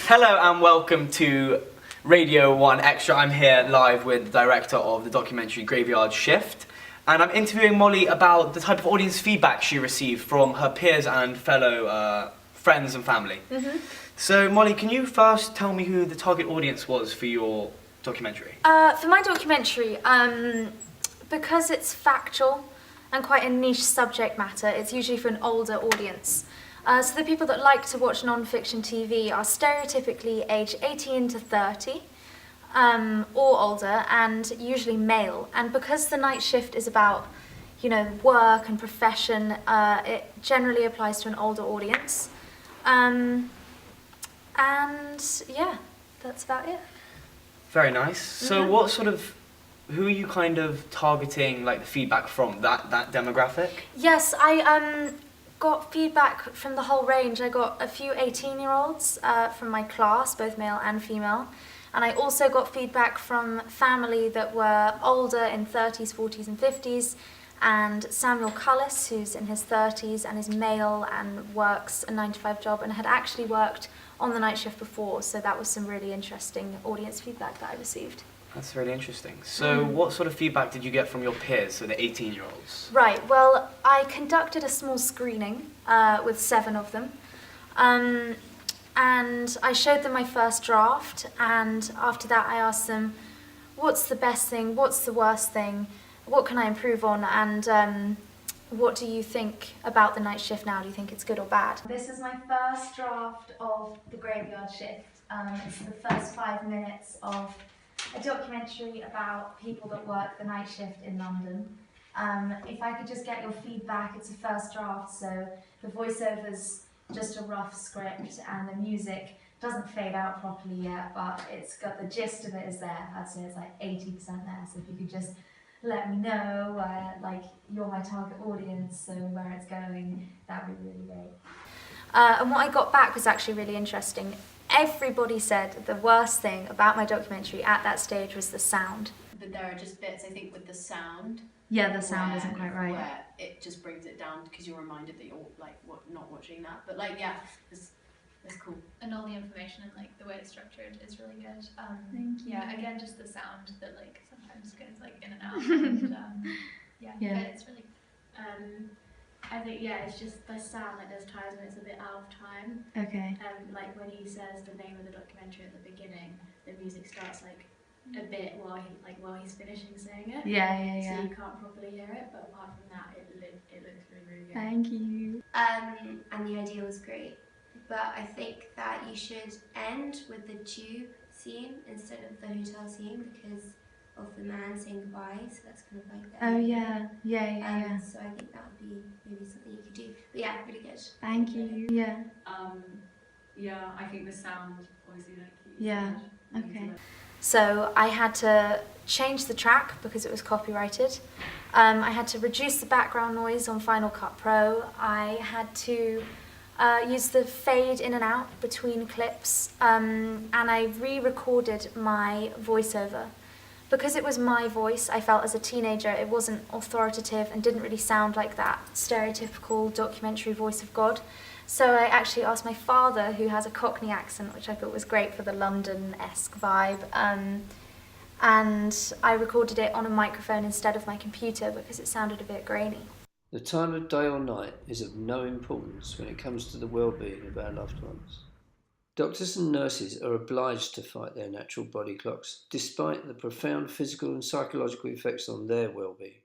Hello and welcome to Radio 1 Extra. I'm here live with the director of the documentary Graveyard Shift, and I'm interviewing Molly about the type of audience feedback she received from her peers and fellow friends and family. So Molly, can you first tell me who the target audience was for your documentary? For my documentary, because it's factual and quite a niche subject matter, it's usually for an older audience. So the people that like to watch non-fiction TV are stereotypically aged 18 to 30 or older, and usually male. And because the night shift is about, work and profession, it generally applies to an older audience. And yeah, that's about it. Very nice. So who are you kind of targeting, like the feedback from that demographic? Yes, I got feedback from the whole range. I got a few 18-year-olds from my class, both male and female. And I also got feedback from family that were older, in 30s, 40s and 50s. And Samuel Cullis, who's in his 30s and is male and works a 9-to-5 job and had actually worked on the night shift before. So that was some really interesting audience feedback that I received. That's really interesting. So what sort of feedback did you get from your peers, so the 18-year-olds? Right, well, I conducted a small screening with 7 of them. And I showed them my first draft, and after that I asked them, what's the best thing, what's the worst thing, what can I improve on, and what do you think about the night shift now? Do you think it's good or bad? This is my first draft of The Graveyard Shift. It's the first 5 minutes of a documentary about people that work the night shift in London. If I could just get your feedback, it's a first draft, so the voiceover's just a rough script and the music doesn't fade out properly yet, but it's got the gist of it is there. I'd say it's like 80% there, so if you could just let me know where, you're my target audience, so where it's going, that would be really great. And what I got back was actually really interesting. Everybody said the worst thing about my documentary at that stage was the sound. But there are just bits, I think, with the sound. Yeah, the sound isn't quite right. Where it just brings it down because you're reminded that you're not watching that. But it's cool. And all the information and the way it's structured is really good. Thank you. Yeah, again, just the sound that sometimes goes in and out. And, but it's really. I think it's just the sound. There's times when it's a bit out of time. Okay. When he says the name of the documentary at the beginning, the music starts a bit while he's finishing saying it. Yeah. So you can't properly hear it, but apart from that, it looks really good. Thank you. And the idea was great, but I think that you should end with the tube scene instead of the hotel scene because of the man saying goodbye, so that's kind of like the end. Yeah. So I think that would be maybe something you could do. But yeah, really good. Thank you. Yeah. I think the sound obviously Yeah. Okay. So I had to change the track because it was copyrighted. I had to reduce the background noise on Final Cut Pro. I had to use the fade in and out between clips, and I re-recorded my voiceover. Because it was my voice, I felt as a teenager it wasn't authoritative and didn't really sound like that stereotypical documentary voice of God. So I actually asked my father, who has a Cockney accent, which I thought was great for the London-esque vibe, and I recorded it on a microphone instead of my computer because it sounded a bit grainy. The time of day or night is of no importance when it comes to the well-being of our loved ones. Doctors and nurses are obliged to fight their natural body clocks, despite the profound physical and psychological effects on their well-being.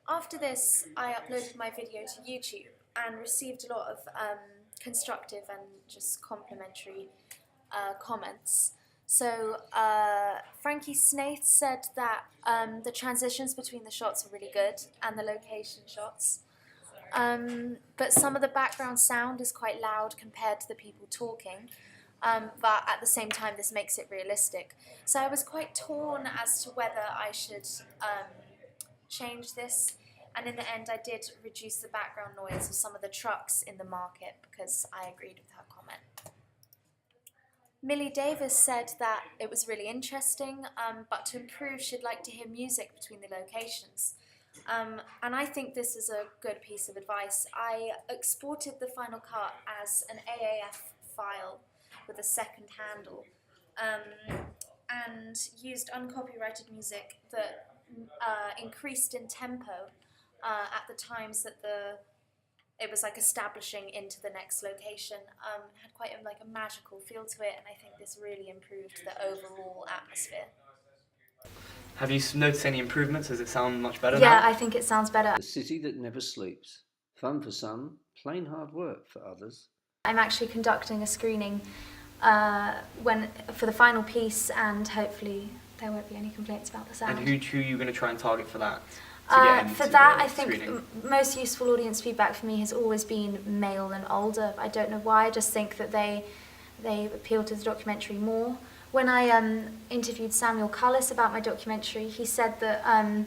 After this, I uploaded my video to YouTube and received a lot of constructive and just complimentary comments. So Frankie Snaith said that the transitions between the shots are really good and the location shots. But some of the background sound is quite loud compared to the people talking, but at the same time this makes it realistic. So I was quite torn as to whether I should change this, and in the end I did reduce the background noise of some of the trucks in the market because I agreed with her comment. Millie Davis said that it was really interesting, but to improve she'd like to hear music between the locations. And I think this is a good piece of advice. I exported the Final Cut as an AAF file with a second handle, and used uncopyrighted music that increased in tempo at the times that it was like establishing into the next location. It had quite a magical feel to it, and I think this really improved the overall atmosphere. Have you noticed any improvements? Does it sound much better Yeah, now? I think it sounds better. The city that never sleeps. Fun for some, plain hard work for others. I'm actually conducting a screening for the final piece, and hopefully there won't be any complaints about the sound. And who are you going to try and target for that? To get into For that, the I think screening? most useful audience feedback for me has always been male and older. I don't know why. I just think that they appeal to the documentary more. When I interviewed Samuel Cullis about my documentary, he said that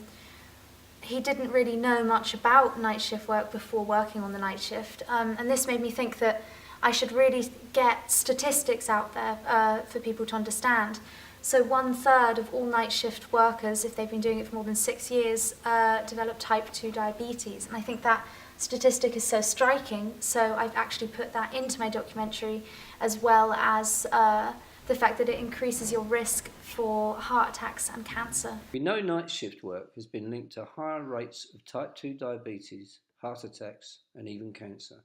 he didn't really know much about night shift work before working on the night shift, and this made me think that I should really get statistics out there for people to understand. So 1/3 of all night shift workers, if they've been doing it for more than 6 years, develop type 2 diabetes. And I think that statistic is so striking, so I've actually put that into my documentary, as well as the fact that it increases your risk for heart attacks and cancer. We know night shift work has been linked to higher rates of type 2 diabetes, heart attacks, and even cancer.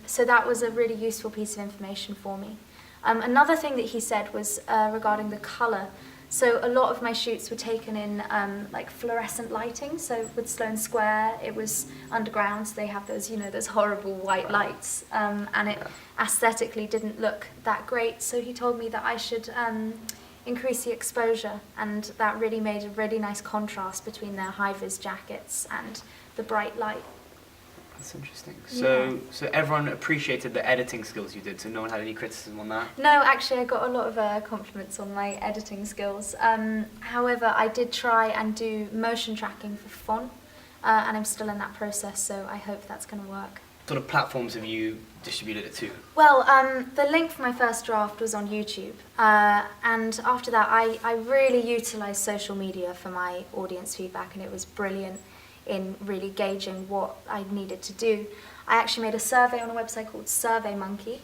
So that was a really useful piece of information for me. Another thing that he said was regarding the colour. So a lot of my shoots were taken in like fluorescent lighting. So with Sloane Square, it was underground, so they have those, those horrible white lights, and it aesthetically didn't look that great. So he told me that I should increase the exposure, and that really made a really nice contrast between their high-vis jackets and the bright light. That's interesting. Yeah. So everyone appreciated the editing skills you did, so no one had any criticism on that? No, actually I got a lot of compliments on my editing skills. However, I did try and do motion tracking for font, and I'm still in that process, so I hope that's going to work. What sort of platforms have you distributed it to? Well, the link for my first draft was on YouTube, and after that I really utilised social media for my audience feedback, and it was brilliant in really gauging what I needed to do. I actually made a survey on a website called SurveyMonkey,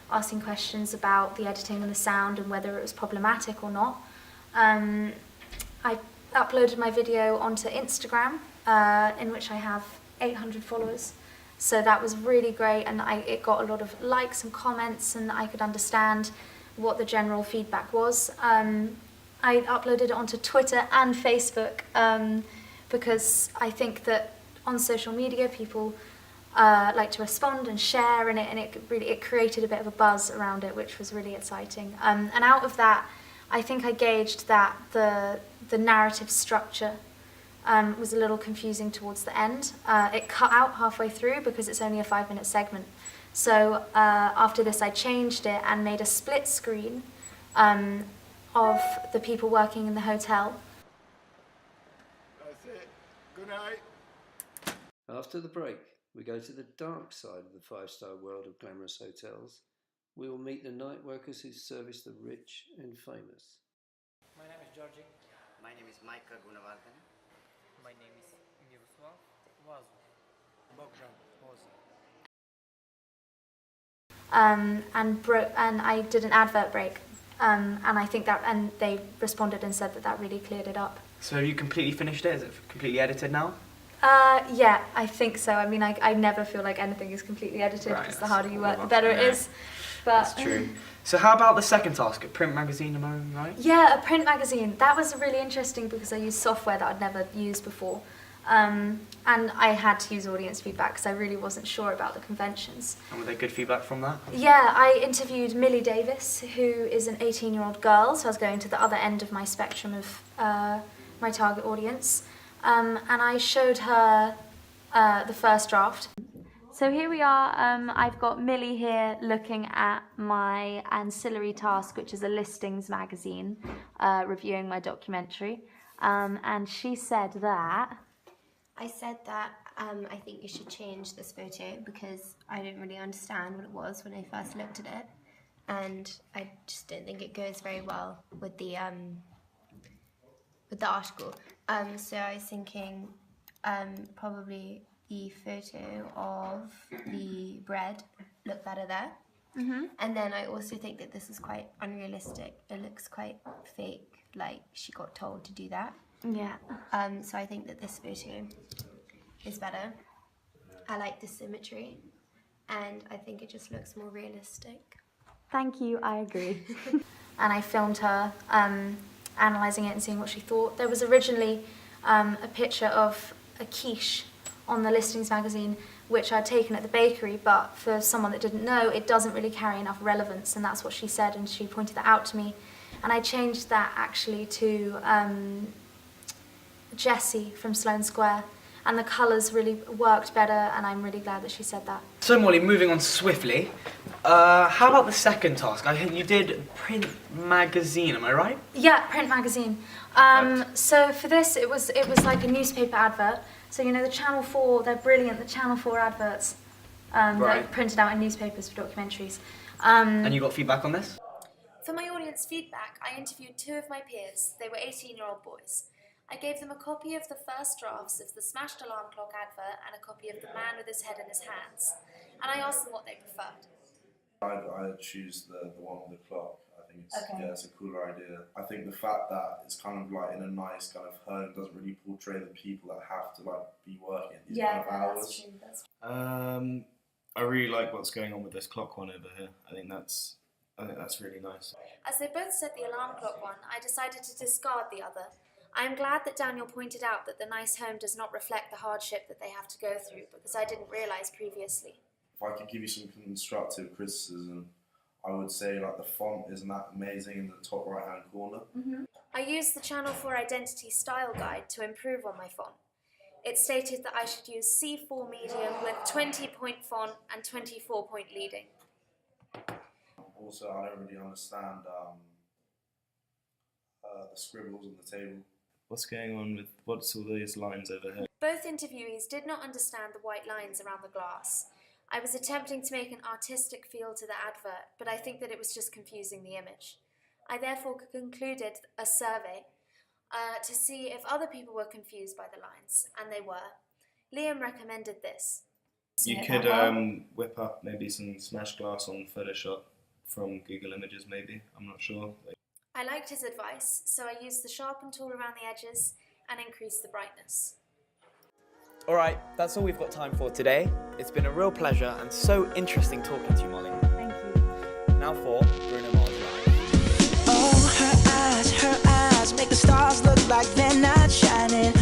asking questions about the editing and the sound and whether it was problematic or not. I uploaded my video onto Instagram, in which I have 800 followers. So that was really great, and it got a lot of likes and comments, and I could understand what the general feedback was. I uploaded it onto Twitter and Facebook, because I think that on social media people like to respond and share, and it created a bit of a buzz around it, which was really exciting. And out of that, I think I gauged that the narrative structure was a little confusing towards the end. It cut out halfway through because it's only a 5-minute segment. So after this I changed it and made a split screen of the people working in the hotel. That's it. Good night. After the break, we go to the dark side of the 5-star world of glamorous hotels. We will meet the night workers who service the rich and famous. My name is Georgi. My name is Micah Gunawardena. My name is Miroslav Vazu. Bogdan Oza. And I did an advert break, and I think that, and they responded and said that really cleared it up. So have you completely finished it? Is it completely edited now? Yeah, I think so. I mean, I never feel like anything is completely edited, Right, because the that's harder you all work, the about better it, it yeah. is. But That's true. So how about the second task, a print magazine, am I right? Yeah, a print magazine. That was really interesting because I used software that I'd never used before. And I had to use audience feedback because I really wasn't sure about the conventions. And were there good feedback from that? Yeah, I interviewed Millie Davis, who is an 18-year-old girl, so I was going to the other end of my spectrum of my target audience. And I showed her the first draft. So here we are, I've got Millie here looking at my ancillary task, which is a listings magazine, reviewing my documentary. And she said that... I said that I think you should change this photo because I didn't really understand what it was when I first looked at it, and I just don't think it goes very well with the article. So I was thinking probably the photo of the bread looked better there. And then I also think that this is quite unrealistic. It looks quite fake, like she got told to do that. Yeah. So I think that this photo is better. I like the symmetry, and I think it just looks more realistic. Thank you, I agree. And I filmed her analysing it and seeing what she thought. There was originally a picture of a quiche on the listings magazine which I'd taken at the bakery, but for someone that didn't know, it doesn't really carry enough relevance, and that's what she said, and she pointed that out to me. And I changed that actually to Jessie from Sloane Square, and the colours really worked better, and I'm really glad that she said that. So Molly, moving on swiftly, how about the second task? I heard you did print magazine, am I right? Yeah, print magazine. So for this, it was like a newspaper advert. So you know the Channel 4, they're brilliant. The Channel 4 adverts that are printed out in newspapers for documentaries. And you got feedback on this? For my audience feedback, I interviewed 2 of my peers. They were 18-year-old boys. I gave them a copy of the first drafts of the Smashed Alarm Clock advert and a copy of The Man with His Head in His Hands. And I asked them what they preferred. I'd choose the one with the clock. I think it's a cooler idea. I think the fact that it's kind of like in a nice kind of home doesn't really portray the people that have to like be working these kind of hours. That's true. I really like what's going on with this clock one over here. I think that's really nice. As they both said the alarm clock one, I decided to discard the other. I am glad that Daniel pointed out that the nice home does not reflect the hardship that they have to go through, because I didn't realise previously. If I could give you some constructive criticism, I would say like the font isn't that amazing in the top right hand corner. I used the Channel 4 Identity Style Guide to improve on my font. It stated that I should use C4 medium with 20-point font and 24-point leading. Also, I don't really understand the scribbles on the table. What's going on with what's all these lines over here? Both interviewees did not understand the white lines around the glass. I was attempting to make an artistic feel to the advert, but I think that it was just confusing the image. I therefore concluded a survey to see if other people were confused by the lines, and they were. Liam recommended this. You could whip up maybe some smashed glass on Photoshop from Google Images maybe, I'm not sure. I liked his advice, so I used the sharpen tool around the edges and increased the brightness. Alright, that's all we've got time for today. It's been a real pleasure and so interesting talking to you, Molly. Thank you. Now for Bruno Mars Live. Oh, her eyes make the stars look like they're not shining.